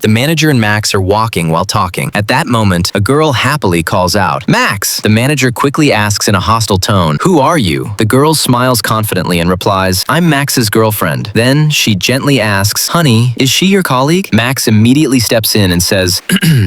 The manager and Max are walking while talking. At that moment, a girl happily calls out, "Max!" The manager quickly asks in a hostile tone, "Who are you?" The girl smiles confidently and replies, "I'm Max's girlfriend." Then she gently asks, "Honey, is she your colleague?" Max immediately steps in and says,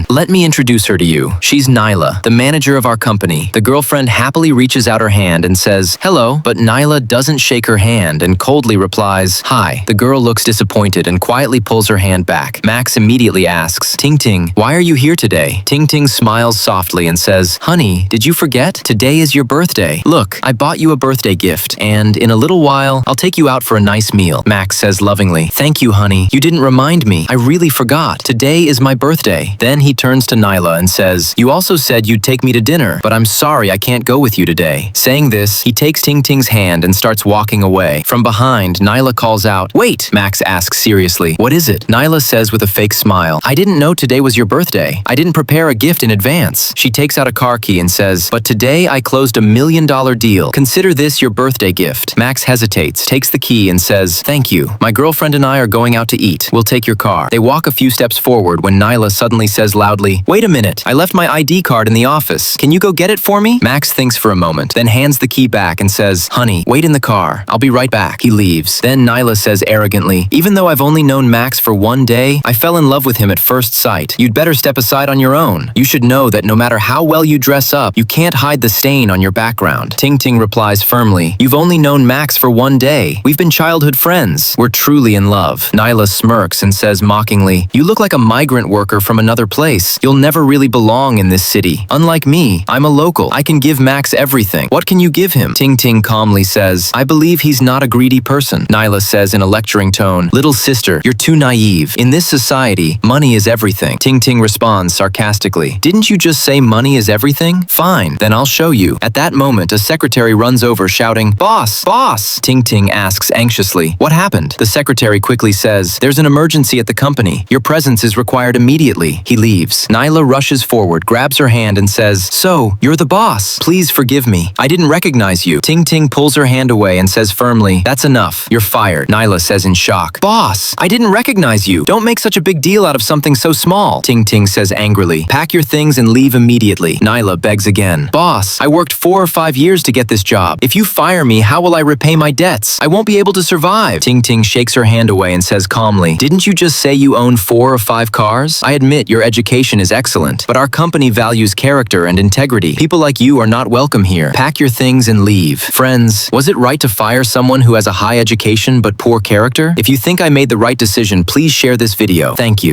"Let me introduce her to you. She's Nyla, the manager of our company." The girlfriend happily reaches out her hand and says, "Hello," but Nyla doesn't shake her hand and coldly replies, "Hi." The girl looks disappointed and quietly pulls her hand back. Max immediately asks, "Ting Ting, why are you here today?" Ting Ting smiles softly and says, "Honey, did you forget? Today is your birthday. Look, I bought you a birthday gift, and in a little while, I'll take you out for a nice meal." Max says lovingly, "Thank you, honey. You didn't remind me. I really forgot. Today is my birthday." Then he turns to Nyla and says, "You also said you'd take me to dinner, but I'm sorry I can't go with you today." Saying this, he takes Ting Ting's hand and starts walking away. From behind, Nyla calls out, "Wait!" Max asks seriously, "What is it?" Nyla says with a fake smile, "I didn't know today was your birthday. I didn't prepare a gift in advance." She takes out a car key and says, "But today I closed $1 million deal. Consider this your birthday gift." Max hesitates, takes the key and says, "Thank you. My girlfriend and I are going out to eat. We'll take your car." They walk a few steps forward when Nyla suddenly says loudly, "Wait a minute. I left my ID card in the office. Can you go get it for me?" Max thinks for a moment, then hands the key back and says, "Honey, wait in the car. I'll be right back." He leaves. Then Nyla says arrogantly, "Even though I've only known Max for one day, I fell in love with him at first sight. You'd better step aside on your own. You should know that no matter how well you dress up, you can't hide the stain on your background." Ting Ting replies firmly, "You've only known Max for one day. We've been childhood friends. We're truly in love." Nyla smirks and says mockingly, "You look like a migrant worker from another place. You'll never really belong in this city. Unlike me, I'm a local. I can give Max everything. What can you give him?" Ting Ting calmly says, "I believe he's not a greedy person." Nyla says in a lecturing tone, "Little sister, you're too naive. In this society, money is everything." Ting Ting responds sarcastically, "Didn't you just say money is everything? Fine, then I'll show you." At that moment, a secretary runs over shouting, "Boss! Boss!" Ting Ting asks anxiously, "What happened?" The secretary quickly says, "There's an emergency at the company. Your presence is required immediately." He leaves. Nyla rushes forward, grabs her hand and says, "So, you're the boss. Please forgive me. I didn't recognize you." Ting Ting pulls her hand away and says firmly, "That's enough. You're fired." Nyla says in shock, "Boss, I didn't recognize you. Don't make such a big deal out of something so small." Ting Ting says angrily, "Pack your things and leave immediately." Nyla begs again, "Boss, I worked 4 or 5 years to get this job. If you fire me, how will I repay my debts? I won't be able to survive." Ting Ting shakes her hand away and says calmly, "Didn't you just say you own 4 or 5 cars? I admit your education is excellent, but our company values character and integrity. People like you are not welcome here. Pack your things and leave." Friends, was it right to fire someone who has a high education but poor character? If you think I made the right decision, please share this video. Thank you.